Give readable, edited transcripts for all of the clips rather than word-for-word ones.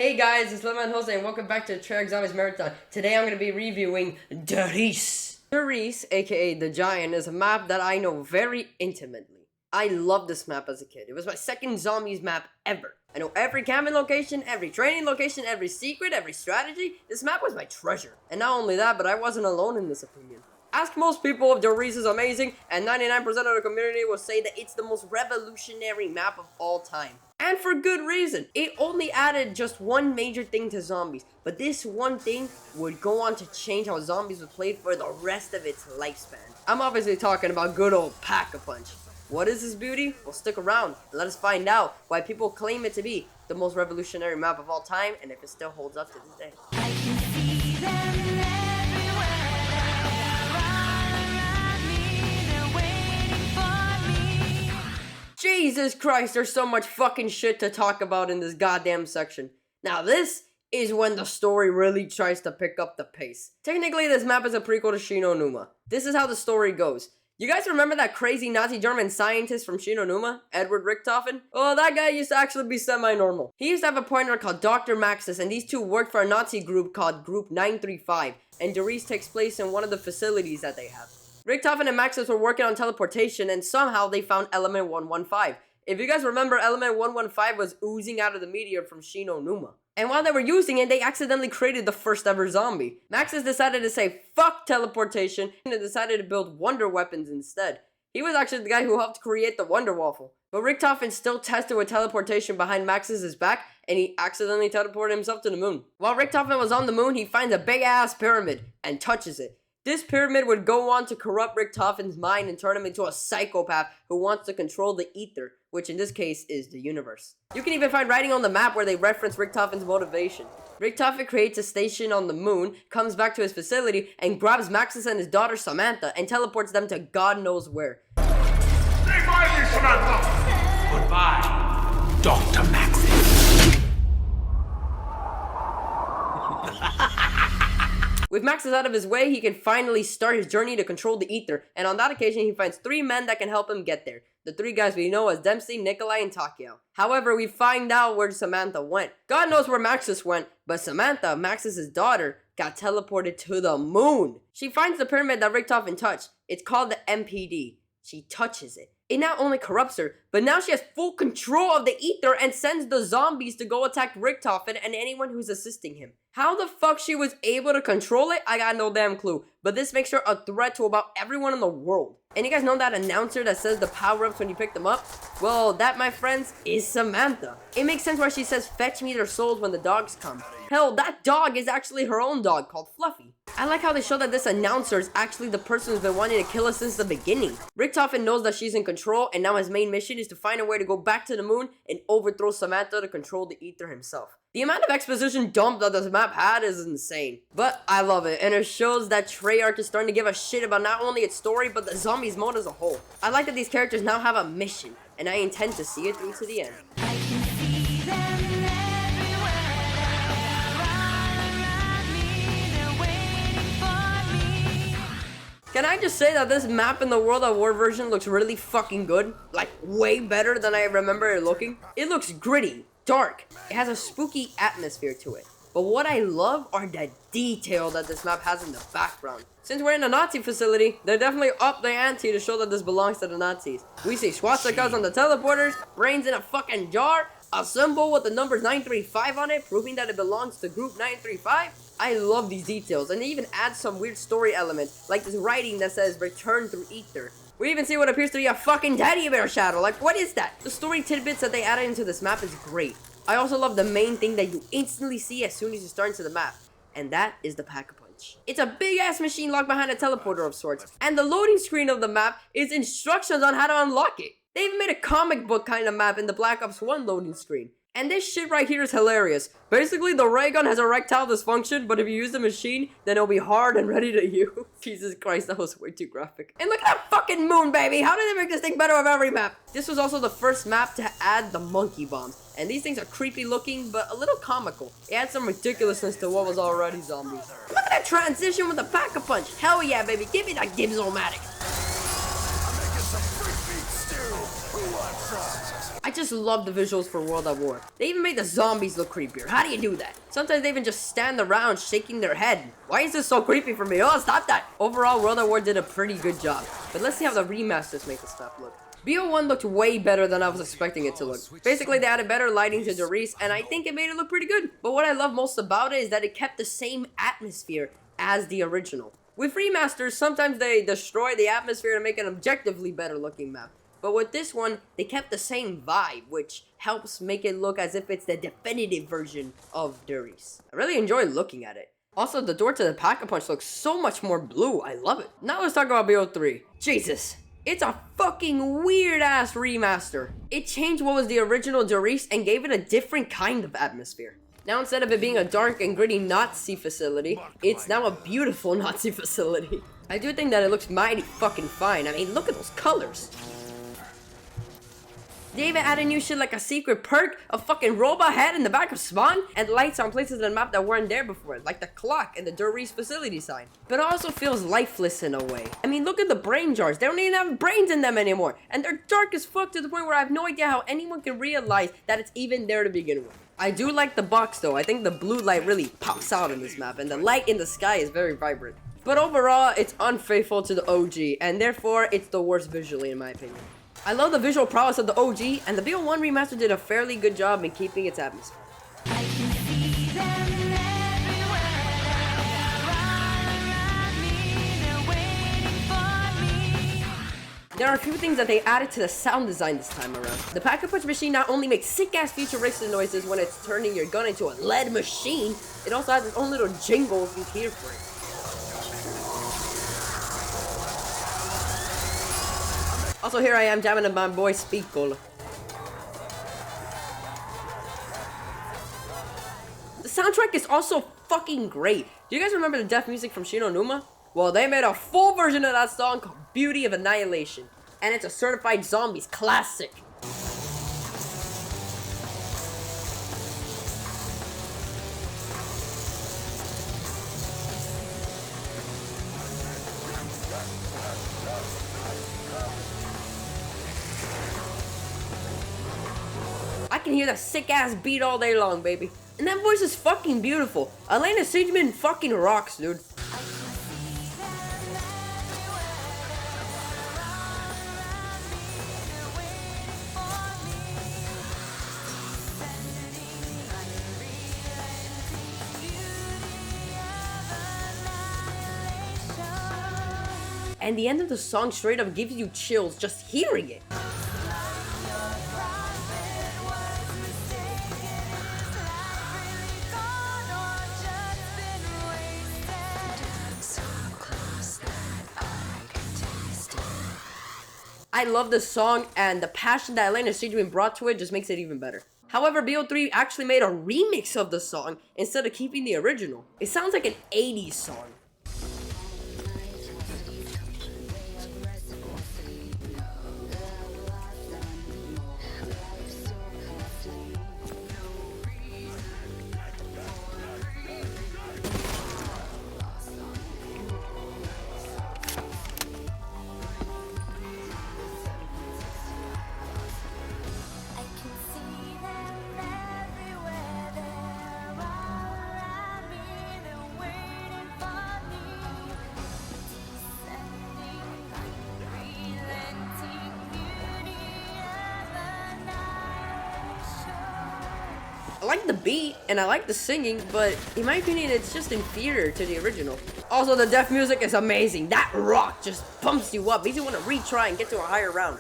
Hey guys, it's Lemon Jose and welcome back to the Treyarch Zombies Marathon. Today I'm going to be reviewing Riese. Riese, aka The Giant, is a map that I know very intimately. I loved this map as a kid. It was my second Zombies map ever. I know every camping location, every training location, every secret, every strategy. This map was my treasure. And not only that, but I wasn't alone in this opinion. Ask most people if Riese is amazing, and 99% of the community will say that it's the most revolutionary map of all time. And for good reason. It only added just one major thing to zombies, but this one thing would go on to change how zombies would play for the rest of its lifespan. I'm obviously talking about good old Pack-a-Punch. What is this beauty? Well, stick around and let us find out why people claim it to be the most revolutionary map of all time, and if it still holds up to this day. I can see them everywhere, they're waiting for me. Jesus Christ, there's so much fucking shit to talk about in this goddamn section. Now this is when the story really tries to pick up the pace. Technically, this map is a prequel to Shino Numa. This is how the story goes. You guys remember that crazy Nazi German scientist from Shino Numa, Edward Richthofen? Well, that guy used to actually be semi-normal. He used to have a partner called Dr. Maxis, and these two worked for a Nazi group called Group 935, and Riese takes place in one of the facilities that they have. Richthofen and Maxis were working on teleportation, and somehow they found Element 115. If you guys remember, Element 115 was oozing out of the meteor from Shino Numa. And while they were using it, they accidentally created the first ever zombie. Maxis decided to say fuck teleportation and decided to build wonder weapons instead. He was actually the guy who helped create the Wonder Waffle. But Richthofen still tested with teleportation behind Maxis' back, and he accidentally teleported himself to the moon. While Richthofen was on the moon, he finds a big ass pyramid and touches it. This pyramid would go on to corrupt Richthofen's mind and turn him into a psychopath who wants to control the ether, which in this case is the universe. You can even find writing on the map where they reference Richthofen's motivation. Richthofen creates a station on the moon, comes back to his facility, and grabs Maxis and his daughter Samantha and teleports them to God knows where. Goodbye, Samantha! Goodbye, Dr. Maxis. With Maxis out of his way, he can finally start his journey to control the ether, and on that occasion he finds 3 men that can help him get there. The 3 guys we know as Dempsey, Nikolai, and Takeo. However, we find out where Samantha went. God knows where Maxis went, but Samantha, Maxis' daughter, got teleported to the moon. She finds the pyramid that Richthofen touched. It's called the MPD. She touches it. It not only corrupts her, but now she has full control of the ether and sends the zombies to go attack Richthofen and anyone who's assisting him. How the fuck she was able to control it, I got no damn clue. But this makes her a threat to about everyone in the world. And you guys know that announcer that says the power-ups when you pick them up? Well, that, my friends, is Samantha. It makes sense why she says fetch me their souls when the dogs come. Hell, that dog is actually her own dog called Fluffy. I like how they show that this announcer is actually the person who's been wanting to kill us since the beginning. Richthofen knows that she's in control, and now his main mission is to find a way to go back to the moon and overthrow Samantha to control the ether himself. The amount of exposition dump that this map had is insane. But I love it, and it shows that Treyarch is starting to give a shit about not only its story, but the zombies mode as a whole. I like that these characters now have a mission, and I intend to see it through to the end. I can see them everywhere, around me, they're waiting for me. Can I just say that this map in the World at War version looks really fucking good? Like, way better than I remember it looking? It looks gritty, dark. It has a spooky atmosphere to it. But what I love are the detail that this map has in the background. Since we're in a Nazi facility, they definitely upped the ante to show that this belongs to the Nazis. We see swastikas on the teleporters, brains in a fucking jar, a symbol with the numbers 935 on it, proving that it belongs to Group 935. I love these details, and they even add some weird story elements, like this writing that says return through ether. We even see what appears to be a fucking teddy bear shadow. Like, what is that? The story tidbits that they added into this map is great. I also love the main thing that you instantly see as soon as you start into the map, and that is the Pack-a-Punch. It's a big-ass machine locked behind a teleporter of sorts, and the loading screen of the map is instructions on how to unlock it. They even made a comic book kind of map in the Black Ops 1 loading screen. And this shit right here is hilarious. Basically, the ray gun has erectile dysfunction, but if you use the machine, then it'll be hard and ready to use. Jesus Christ, that was way too graphic. And look at that fucking moon, baby! How did they make this thing better with every map? This was also the first map to add the monkey bombs. And these things are creepy looking, but a little comical. It adds some ridiculousness to what was already zombies. Look at that transition with the Pack-a-Punch! Hell yeah, baby, give me that Gibbs-O-Matic! I just love the visuals for World at War. They even made the zombies look creepier. How do you do that? Sometimes they even just stand around shaking their head. Why is this so creepy for me? Oh, stop that. Overall, World at War did a pretty good job. But let's see how the remasters make this map look. BO1 looked way better than I was expecting it to look. Basically, they added better lighting to the Riese, and I think it made it look pretty good. But what I love most about it is that it kept the same atmosphere as the original. With remasters, sometimes they destroy the atmosphere to make an objectively better looking map. But with this one, they kept the same vibe, which helps make it look as if it's the definitive version of the Riese. I really enjoy looking at it. Also, the door to the Pack-a-Punch looks so much more blue. I love it. Now let's talk about BO3. Jesus. It's a fucking weird-ass remaster. It changed what was the original the Riese and gave it a different kind of atmosphere. Now instead of it being a dark and gritty Nazi facility, it's now a beautiful Nazi facility. I do think that it looks mighty fucking fine. I mean, look at those colors. They even added new shit like a secret perk, a fucking robot head in the back of Spawn, and lights on places in the map that weren't there before, like the clock and the Der Riese facility sign. But it also feels lifeless in a way. I mean, look at the brain jars. They don't even have brains in them anymore. And they're dark as fuck to the point where I have no idea how anyone can realize that it's even there to begin with. I do like the box though. I think the blue light really pops out in this map, and the light in the sky is very vibrant. But overall, it's unfaithful to the OG, and therefore, it's the worst visually in my opinion. I love the visual prowess of the OG, and the BO1 remaster did a fairly good job in keeping its atmosphere. I can see them everywhere. Around me, they're waiting for me. There are a few things that they added to the sound design this time around. The Pack-a-Punch machine not only makes sick-ass futuristic noises when it's turning your gun into a lead machine, it also has its own little jingles you hear for it. Also, here I am jamming to my boy Speakle. The soundtrack is also fucking great. Do you guys remember the death music from Shino Numa? Well, they made a full version of that song called Beauty of Annihilation. And it's a certified zombies classic. I can hear that sick-ass beat all day long, baby. And that voice is fucking beautiful. Elena Siegemann fucking rocks, dude. And the end of the song straight up gives you chills just hearing it. I love this song, and the passion that Elena Siegemann brought to it just makes it even better. However, BO3 actually made a remix of the song instead of keeping the original. It sounds like an 80s song. I like the beat, and I like the singing, but in my opinion, it's just inferior to the original. Also, the death music is amazing. That rock just pumps you up, makes you want to retry and get to a higher round.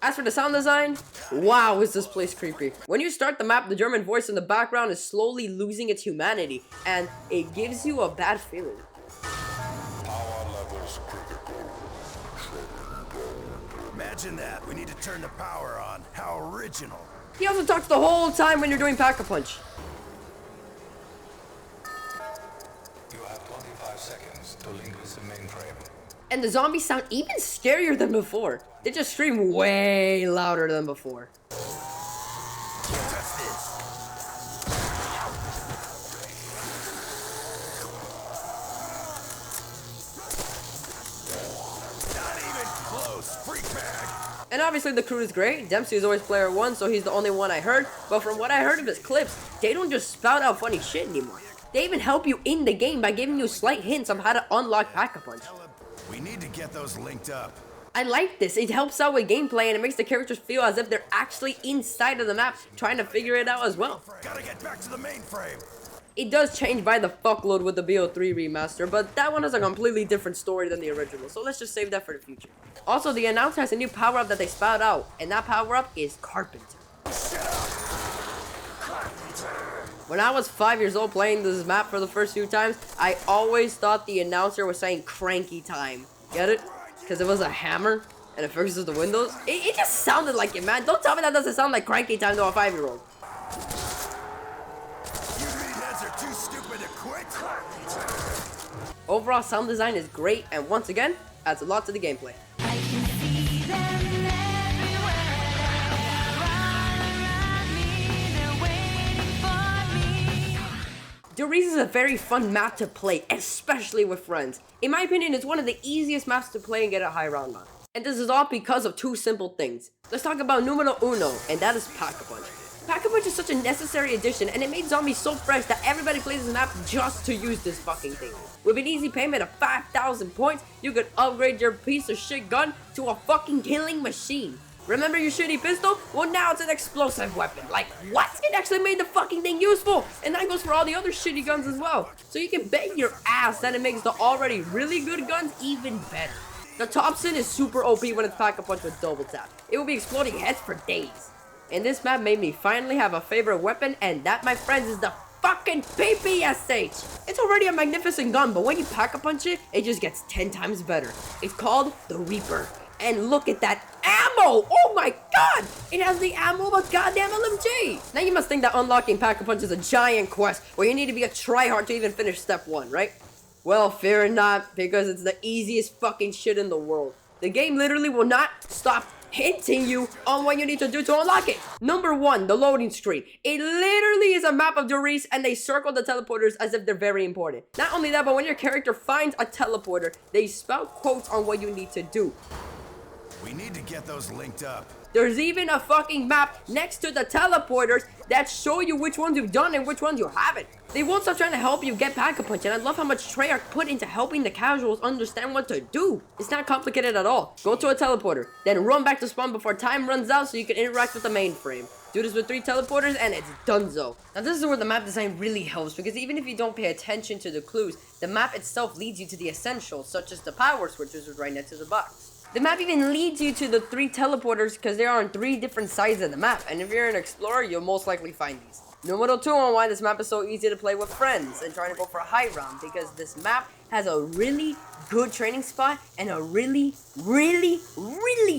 As for the sound design, wow, is this place creepy. When you start the map, the German voice in the background is slowly losing its humanity, and it gives you a bad feeling. Power levels critical. Imagine that. We need to turn the power on. How original. He also talks the whole time when you're doing Pack-a-Punch. You have 25 seconds to link with the mainframe. And the zombies sound even scarier than before. They just scream way louder than before. Touch this. Not even close. Freak bag. And obviously the crew is great. Dempsey is always player 1, so he's the only one I heard. But from what I heard of his clips, they don't just spout out funny shit anymore. They even help you in the game by giving you slight hints on how to unlock Pack-a-Punch. We need to get those linked up. I like this. It helps out with gameplay and it makes the characters feel as if they're actually inside of the map trying to figure it out as well. Gotta get back to the mainframe. It does change by the fuckload with the BO3 remaster, but that one has a completely different story than the original, so let's just save that for the future. Also, the announcer has a new power-up that they spout out, and that power-up is Carpenter. When I was 5 years old playing this map for the first few times, I always thought the announcer was saying cranky time. Get it? Because it was a hammer, and it focuses the windows. It just sounded like it, man. Don't tell me that doesn't sound like cranky time to a 5-year-old. You meatheads are too stupid to quit. Overall, sound design is great, and once again, adds a lot to the gameplay. I can see them everywhere. They're waiting for me. Riese is a very fun map to play, especially with friends. In my opinion, it's one of the easiest maps to play and get a high round on. And this is all because of two simple things. Let's talk about numero uno, and that is Pack-a-Punch. Pack-a-Punch is such a necessary addition, and it made zombies so fresh that everybody plays this map just to use this fucking thing. With an easy payment of 5,000 points, you could upgrade your piece of shit gun to a fucking killing machine. Remember your shitty pistol? Well, now it's an explosive weapon. Like, what? It actually made the fucking thing useful. And that goes for all the other shitty guns as well. So you can bet your ass that it makes the already really good guns even better. The Thompson is super OP when it's Pack-a-Punch with double tap. It will be exploding heads for days. And this map made me finally have a favorite weapon, and that, my friends, is the fucking PPSH. It's already a magnificent gun, but when you Pack-a-Punch it, it just gets 10 times better. It's called the Reaper. And look at that ammo! Oh my god! It has the ammo of a goddamn LMG! Now you must think that unlocking Pack-a-Punch is a giant quest where you need to be a tryhard to even finish step 1, right? Well, fear not, because it's the easiest fucking shit in the world. The game literally will not stop hinting you on what you need to do to unlock it. Number 1, the loading screen. It literally is a map of Riese, and they circle the teleporters as if they're very important. Not only that, but when your character finds a teleporter, they spout quotes on what you need to do. We need to get those linked up. There's even a fucking map next to the teleporters that show you which ones you've done and which ones you haven't. They won't stop trying to help you get Pack-a-Punch, and I love how much Treyarch put into helping the casuals understand what to do. It's not complicated at all. Go to a teleporter, then run back to spawn before time runs out so you can interact with the mainframe. Do this with 3 teleporters and it's donezo. Now this is where the map design really helps, because even if you don't pay attention to the clues, the map itself leads you to the essentials, such as the power switches right next to the box. The map even leads you to the 3 teleporters because they are on 3 different sides of the map, and if you're an explorer, you'll most likely find these. Numero 2 on why this map is so easy to play with friends and trying to go for a high round, because this map has a really good training spot and a really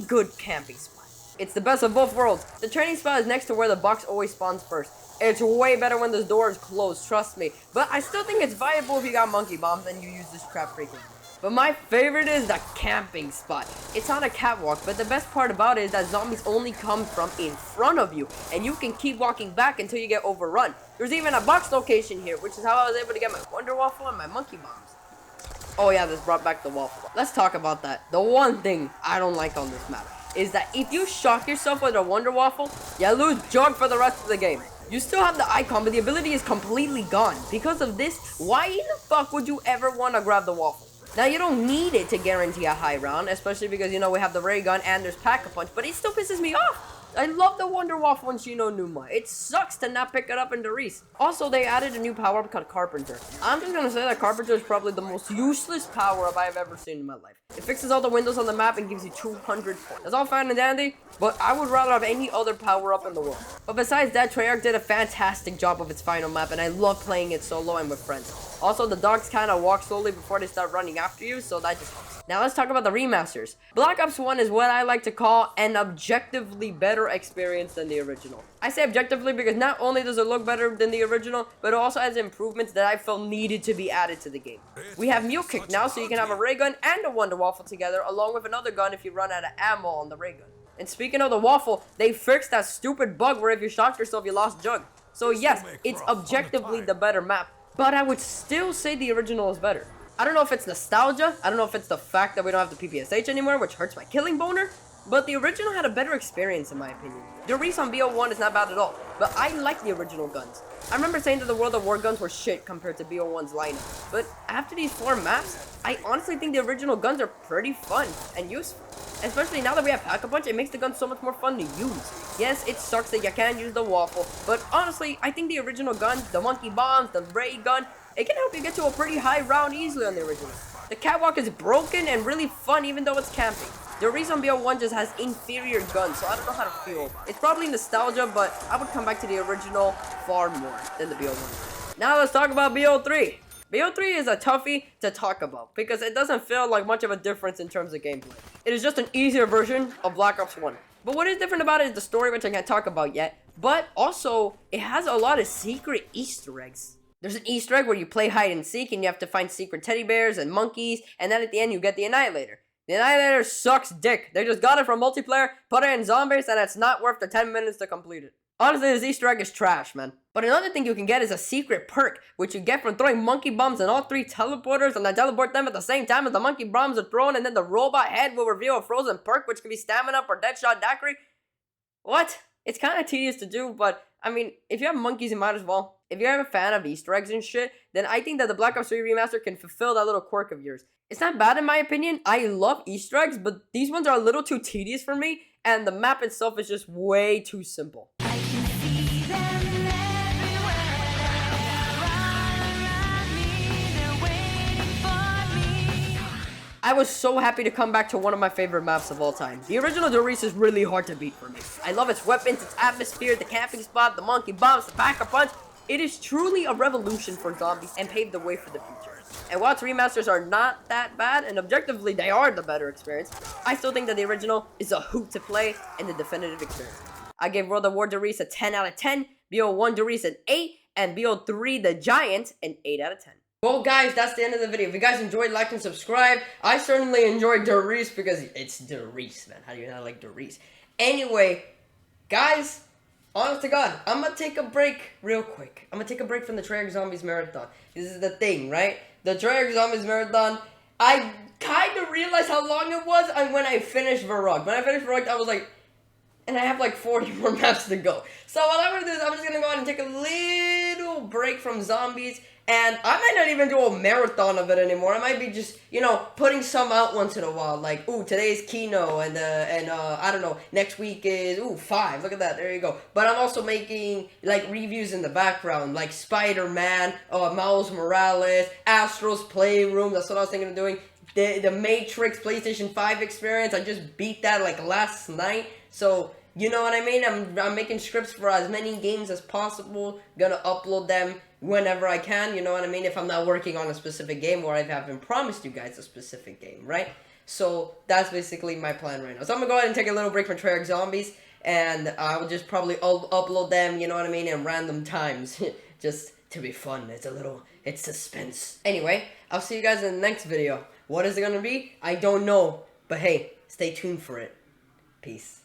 good camping spot. It's the best of both worlds. The training spot is next to where the box always spawns first. It's way better when the door is closed, trust me. But I still think it's viable if you got monkey bombs and you use this trap frequently. But my favorite is the camping spot. It's on a catwalk, but the best part about it is that zombies only come from in front of you, and you can keep walking back until you get overrun. There's even a box location here, which is how I was able to get my Wonder Waffle and my monkey bombs. Oh yeah, this brought back the waffle. Let's talk about that. The one thing I don't like on this map is that if you shock yourself with a Wonder Waffle, you lose jug for the rest of the game. You still have the icon, but the ability is completely gone. Because of this, why in the fuck would you ever want to grab the waffle? Now, you don't need it to guarantee a high round, especially because, you know, we have the ray gun and there's Pack-a-Punch, but it still pisses me off. I love the Wonder Waffle in Shino Numa. It sucks to not pick it up in Riese. Also, they added a new power-up called Carpenter. I'm just gonna say that Carpenter is probably the most useless power-up I've ever seen in my life. It fixes all the windows on the map and gives you 200 points. That's all fine and dandy, but I would rather have any other power-up in the world. But besides that, Treyarch did a fantastic job of its final map, and I love playing it solo and with friends. Also, the dogs kind of walk slowly before they start running after you, so that just helps. Now let's talk about the remasters. Black Ops 1 is what I like to call an objectively better experience than the original. I say objectively because not only does it look better than the original, but it also has improvements that I felt needed to be added to the game. We have Mule Kick now, so you can have a ray gun and a Wonder Waffle together, along with another gun if you run out of ammo on the ray gun. And speaking of the waffle, they fixed that stupid bug where if you shocked yourself, you lost Jug. So yes, it's objectively the better map, but I would still say the original is better. I don't know if it's nostalgia, I don't know if it's the fact that we don't have the PPSH anymore, which hurts my killing boner, but the original had a better experience in my opinion. The Riese on BO1 is not bad at all, but I like the original guns. I remember saying that the World of War guns were shit compared to BO1's lineup, but after these 4 maps, I honestly think the original guns are pretty fun and useful. Especially now that we have Pack-a-Punch, it makes the gun so much more fun to use. Yes, it sucks that you can't use the waffle, but honestly, I think the original guns, the monkey bombs, the ray gun, it can help you get to a pretty high round easily on the original. The catwalk is broken and really fun even though it's camping. The Riese on BO1 just has inferior guns, so I don't know how to feel. It's probably nostalgia, but I would come back to the original far more than the BO1. Now let's talk about BO3. BO3 is a toughie to talk about because it doesn't feel like much of a difference in terms of gameplay. It is just an easier version of Black Ops 1. But what is different about it is the story, which I can't talk about yet, but also it has a lot of secret Easter eggs. There's an Easter egg where you play hide and seek and you have to find secret teddy bears and monkeys, and then at the end you get the Annihilator. The Annihilator sucks dick. They just got it from multiplayer, put it in zombies, and it's not worth the 10 minutes to complete it. Honestly, this Easter egg is trash, man. But another thing you can get is a secret perk, which you get from throwing monkey bombs in all 3 teleporters, and then teleport them at the same time as the monkey bombs are thrown, and then the robot head will reveal a frozen perk, which can be stamina or deadshot daiquiri. What? It's kind of tedious to do, but I mean, if you have monkeys, you might as well. If you're a fan of Easter eggs and shit, then I think that the Black Ops 3 remaster can fulfill that little quirk of yours. It's not bad in my opinion. I love Easter eggs, but these ones are a little too tedious for me, and the map itself is just way too simple. I can see them everywhere. Around me, they're waiting for me. I was so happy to come back to one of my favorite maps of all time. The original Riese is really hard to beat for me. I love its weapons, its atmosphere, the camping spot, the monkey bombs, the Pack-a-Punch. It is truly a revolution for zombies and paved the way for the future. And while its remasters are not that bad, and objectively they are the better experience, I still think that the original is a hoot to play and the definitive experience. I gave World of War Riese a 10 out of 10, BO1 Riese an 8, and BO3 the Giant an 8 out of 10. Well guys, that's the end of the video. If you guys enjoyed, like and subscribe. I certainly enjoyed Riese because it's Riese, man. How do you not like Riese? Anyway, guys, honest to God, I'm gonna take a break real quick. I'm gonna take a break from the Treyarch Zombies Marathon. This is the thing, right? The Treyarch Zombies Marathon, I kind of realized how long it was when I finished Varrock. When I finished Varrock, I was like, and I have like 40 more maps to go. So what I'm gonna do is I'm just gonna go ahead and take a little break from zombies, and I might not even do a marathon of it anymore. I might be just, you know, putting some out once in a while, like, ooh, today's Kino, and I don't know, next week is, ooh, 5, look at that, there you go. But I'm also making, like, reviews in the background, like Spider-Man, Miles Morales, Astro's Playroom, that's what I was thinking of doing. The Matrix PlayStation 5 experience, I just beat that, like, last night, so you know what I mean? I'm making scripts for as many games as possible. Gonna upload them whenever I can. You know what I mean? If I'm not working on a specific game or I haven't promised you guys a specific game, right? So that's basically my plan right now. So I'm gonna go ahead and take a little break from Treyarch Zombies, and I will just probably upload them. You know what I mean? In random times, just to be fun. It's suspense. Anyway, I'll see you guys in the next video. What is it gonna be? I don't know, but hey, stay tuned for it. Peace.